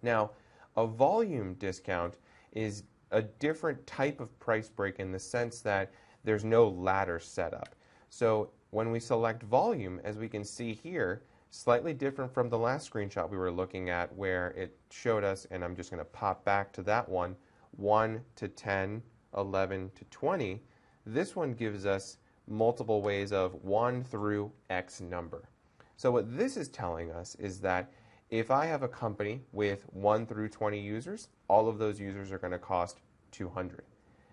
Now, a volume discount is a different type of price break in the sense that there's no ladder set up. So when we select volume, as we can see here, slightly different from the last screenshot we were looking at where it showed us, and I'm just going to pop back to that one, 1 to 10, 11 to 20. This one gives us multiple ways of 1 through X number. So what this is telling us is that if I have a company with 1 through 20 users, all of those users are going to cost $200.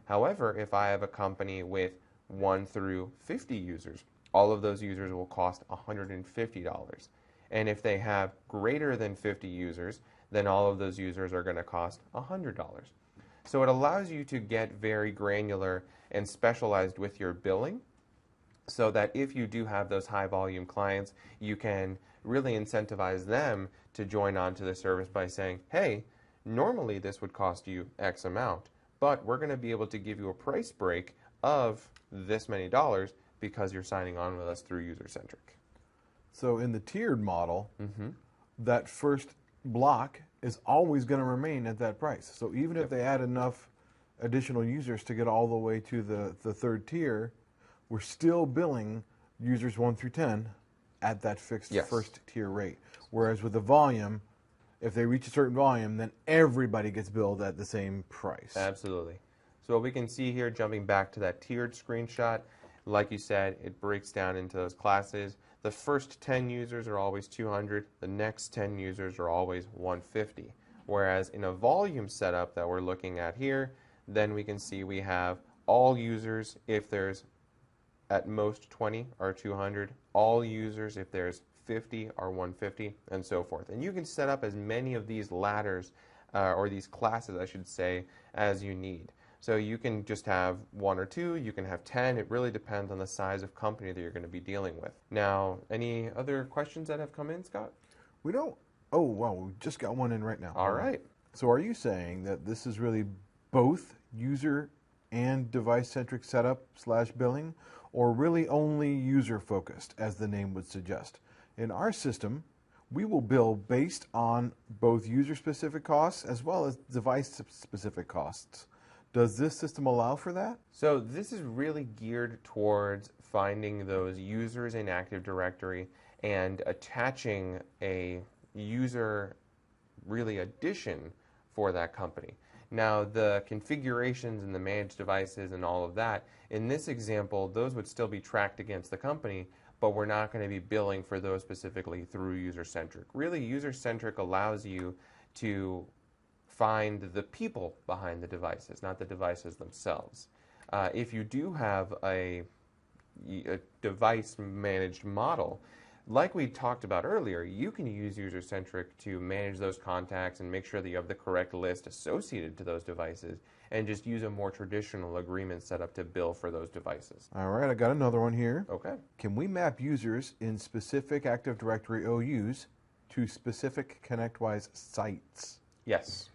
However, if I have a company with 1 through 50 users, all of those users will cost $150. And if they have greater than 50 users, then all of those users are going to cost $100. So it allows you to get very granular and specialized with your billing, so that if you do have those high volume clients, you can really incentivize them to join on to the service by saying, hey, normally this would cost you X amount, but we're going to be able to give you a price break of this many dollars because you're signing on with us through UserCentric. So in the tiered model, that first block is always going to remain at that price. So even if they add enough additional users to get all the way to the third tier, we're still billing users 1 through 10 at that fixed first tier rate. Whereas with the volume, if they reach a certain volume, then everybody gets billed at the same price. Absolutely. So what we can see here, jumping back to that tiered screenshot, like you said, it breaks down into those classes. The first 10 users are always 200. The next 10 users are always 150. Whereas in a volume setup that we're looking at here, then we can see we have all users if there's at most 20 are 200. All users if there's 50 are 150, and so forth. And you can set up as many of these ladders or these classes, I should say, as you need. So you can just have 1 or 2, you can have 10. It really depends on the size of company that you're going to be dealing with. Now, any other questions that have come in, Scott? We don't. Oh, wow, we just got one in right now. All right. So are you saying that this is really both user and device-centric setup/billing, or really only user-focused, as the name would suggest? In our system, we will bill based on both user-specific costs as well as device-specific costs. Does this system allow for that? So this is really geared towards finding those users in Active Directory and attaching a user really addition for that company. Now the configurations and the managed devices and all of that, in this example, those would still be tracked against the company, but we're not going to be billing for those specifically through UserCentric. Really, UserCentric allows you to find the people behind the devices, not the devices themselves. If you do have a device managed model, like we talked about earlier, you can use UserCentric to manage those contacts and make sure that you have the correct list associated to those devices, and just use a more traditional agreement setup to bill for those devices. All right, I got another one here. Okay. Can we map users in specific Active Directory OUs to specific ConnectWise sites? Yes.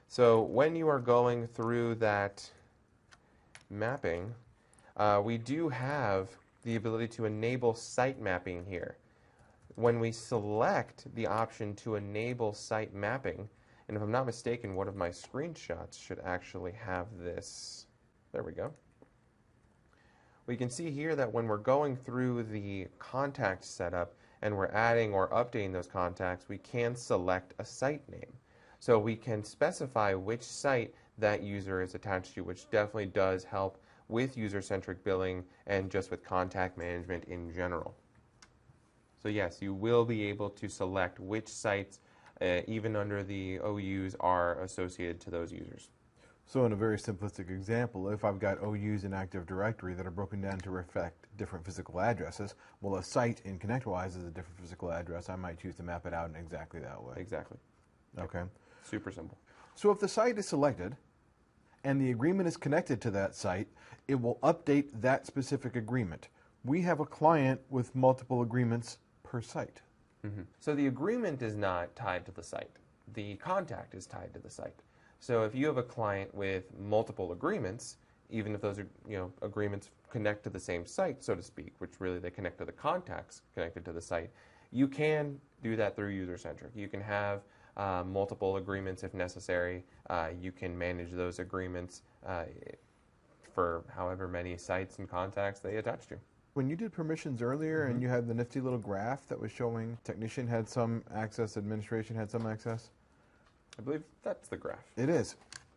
So when you are going through that mapping, we do have the ability to enable site mapping here. When we select the option to enable site mapping, and if I'm not mistaken, one of my screenshots should actually have this. There we go. We can see here that when we're going through the contact setup and we're adding or updating those contacts, we can select a site name. So we can specify which site that user is attached to, which definitely does help with user-centric billing and just with contact management in general. So yes, you will be able to select which sites, even under the OUs, are associated to those users. So in a very simplistic example, if I've got OUs in Active Directory that are broken down to reflect different physical addresses, well, a site in ConnectWise is a different physical address. I might choose to map it out in exactly that way. Exactly. Okay. Super simple. So if the site is selected and the agreement is connected to that site, it will update that specific agreement. We have a client with multiple agreements per site. Mm-hmm. So the agreement is not tied to the site. The contact is tied to the site. So if you have a client with multiple agreements, even if those agreements connect to the same site, so to speak, which really they connect to the contacts connected to the site, you can do that through UserCentric. You can have multiple agreements if necessary. You can manage those agreements for however many sites and contacts they attach to. When you did permissions earlier and you had the nifty little graph that was showing technician had some access, administration had some access? I believe that's the graph. It is.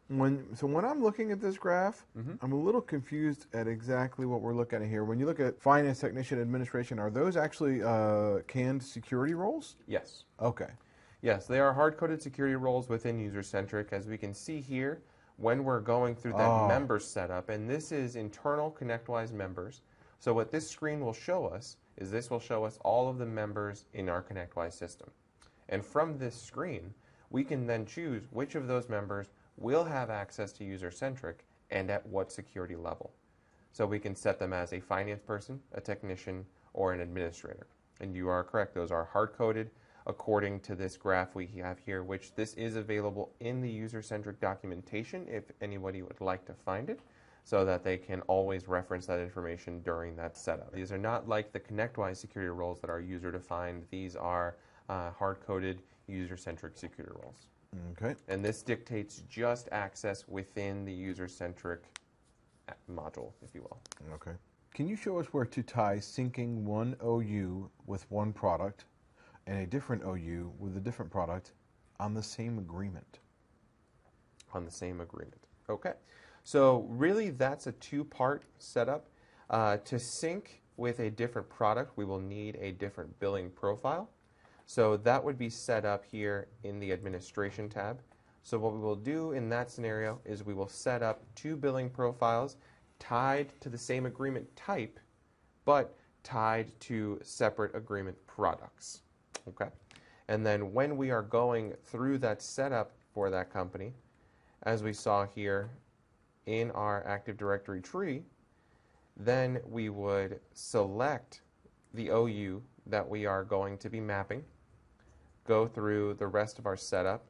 So when I'm looking at this graph, I'm a little confused at exactly what we're looking at here. When you look at finance, technician, administration, are those actually canned security roles? Yes. Okay. Yes, they are hard-coded security roles within UserCentric, as we can see here when we're going through that member setup. And this is internal ConnectWise members. So what this screen will show us is this will show us all of the members in our ConnectWise system. And from this screen, we can then choose which of those members will have access to UserCentric and at what security level. So we can set them as a finance person, a technician, or an administrator. And you are correct, those are hard-coded according to this graph we have here, which this is available in the UserCentric documentation if anybody would like to find it, so that they can always reference that information during that setup. These are not like the ConnectWise security roles that are user-defined. These are hard-coded UserCentric security roles. Okay. And this dictates just access within the UserCentric module, if you will. Okay. Can you show us where to tie syncing one OU with one product and a different OU with a different product on the same agreement? On the same agreement. Okay. So really that's a two-part setup. To sync with a different product, we will need a different billing profile. So that would be set up here in the administration tab. So what we will do in that scenario is we will set up two billing profiles tied to the same agreement type, but tied to separate agreement products. Okay. And then when we are going through that setup for that company. As we saw here in our Active Directory tree, then we would select the OU that we are going to be mapping, go through the rest of our setup,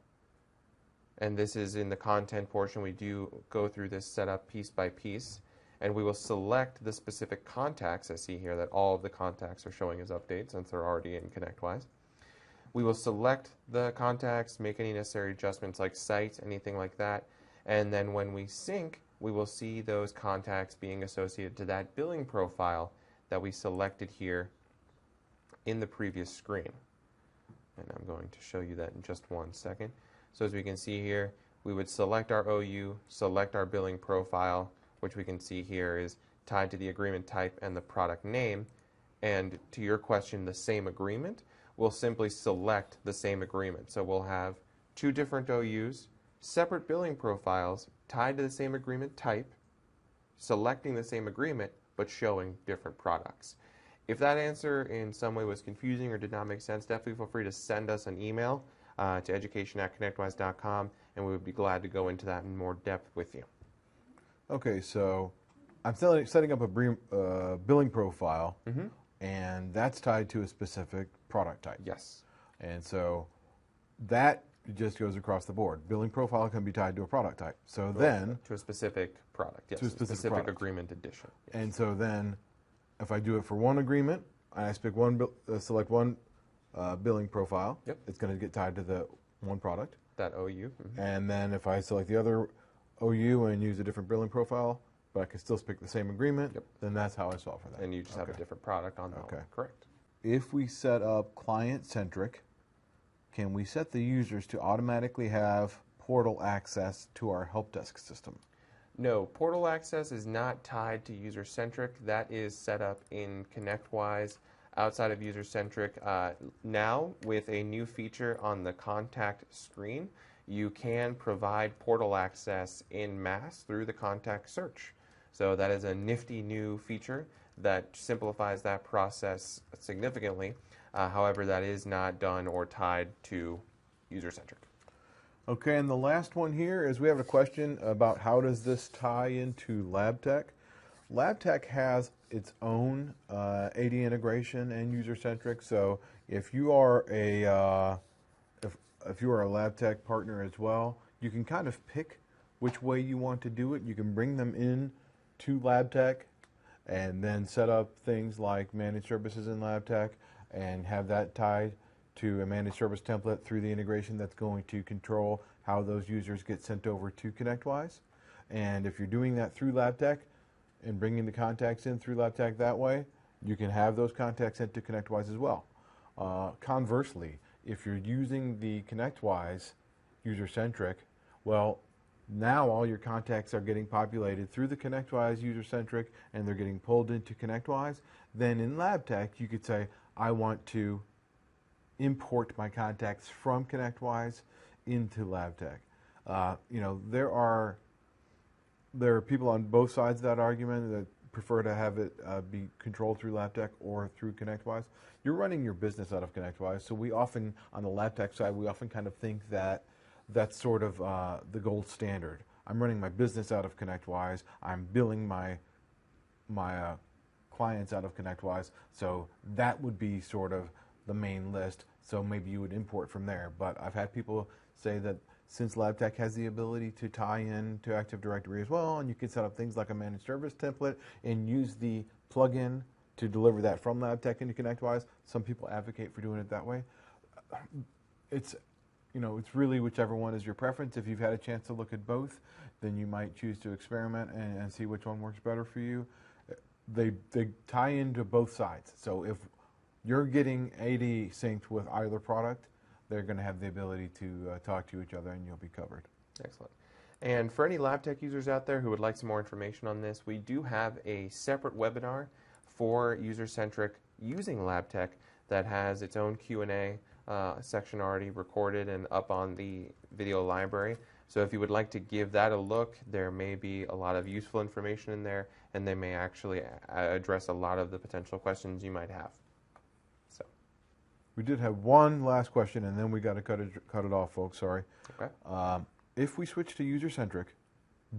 and this is in the content portion. We do go through this setup piece by piece, and we will select the specific contacts. I see here that all of the contacts are showing as updates since they're already in ConnectWise. We will select the contacts, make any necessary adjustments like sites, anything like that, and then when we sync, we will see those contacts being associated to that billing profile that we selected here in the previous screen. And I'm going to show you that in just one second. So as we can see here, we would select our OU, select our billing profile, which we can see here is tied to the agreement type and the product name. And to your question, the same agreement, we'll simply select the same agreement. So we'll have two different OUs, separate billing profiles, tied to the same agreement type, selecting the same agreement, but showing different products. If that answer in some way was confusing or did not make sense, definitely feel free to send us an email to education@connectwise.com, and we would be glad to go into that in more depth with you. Okay, so I'm setting up a billing profile, and that's tied to a specific product type. Yes. And so that just goes across the board. Billing profile can be tied to a product type. So then... To a specific product, yes. To a specific agreement edition. Yes. And so then, if I do it for one agreement, and I select one billing profile, it's going to get tied to the one product. That OU. And then if I select the other OU and use a different billing profile, but I can still pick the same agreement, then that's how I solve for that. And you just have a different product on that one. Correct. If we set up client-centric, can we set the users to automatically have portal access to our help desk system? No, portal access is not tied to UserCentric. That is set up in ConnectWise outside of UserCentric. Now, with a new feature on the contact screen, you can provide portal access in mass through the contact search. So that is a nifty new feature that simplifies that process significantly. However, that is not done or tied to UserCentric. Okay, and the last one here is we have a question about how does this tie into LabTech. LabTech has its own AD integration and UserCentric. So if you are a if you are a LabTech partner as well, you can kind of pick which way you want to do it. You can bring them in to LabTech and then set up things like managed services in LabTech and have that tied to a managed service template through the integration that's going to control how those users get sent over to ConnectWise. And if you're doing that through LabTech and bringing the contacts in through LabTech that way, you can have those contacts sent to ConnectWise as well. Conversely, if you're using the ConnectWise UserCentric, well, now all your contacts are getting populated through the ConnectWise UserCentric and they're getting pulled into ConnectWise. Then in LabTech, you could say, I want to import my contacts from ConnectWise into LabTech. There are people on both sides of that argument that prefer to have it be controlled through LabTech or through ConnectWise. You're running your business out of ConnectWise, so we often, on the LabTech side, we often kind of think that that's sort of the gold standard. I'm running my business out of ConnectWise. I'm billing my clients out of ConnectWise, so that would be sort of the main list, so maybe you would import from there. But I've had people say that since LabTech has the ability to tie in to Active Directory as well, and you can set up things like a managed service template and use the plugin to deliver that from LabTech into ConnectWise, some people advocate for doing it that way. It's really whichever one is your preference. If you've had a chance to look at both, then you might choose to experiment and see which one works better for you. They tie into both sides. So if you're getting AD synced with either product, they're going to have the ability to talk to each other and you'll be covered. Excellent. And for any LabTech users out there who would like some more information on this, we do have a separate webinar for UserCentric using LabTech that has its own Q&A section already recorded and up on the video library. So if you would like to give that a look, there may be a lot of useful information in there, and they may actually address a lot of the potential questions you might have. We did have one last question, and then we got to cut it off, folks. Sorry. Okay. If we switch to UserCentric,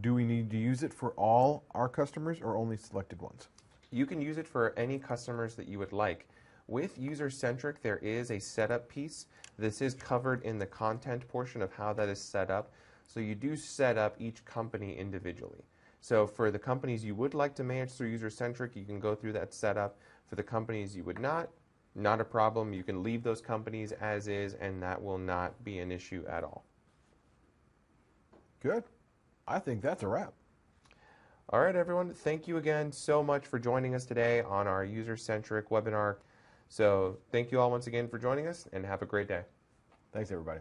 do we need to use it for all our customers or only selected ones? You can use it for any customers that you would like. With UserCentric, there is a setup piece. This is covered in the content portion of how that is set up. So you do set up each company individually. So for the companies you would like to manage through UserCentric, you can go through that setup. For the companies you would not a problem. You can leave those companies as is, and that will not be an issue at all. Good. I think that's a wrap. All right, everyone. Thank you again so much for joining us today on our UserCentric webinar. So thank you all once again for joining us, and have a great day. Thanks, everybody.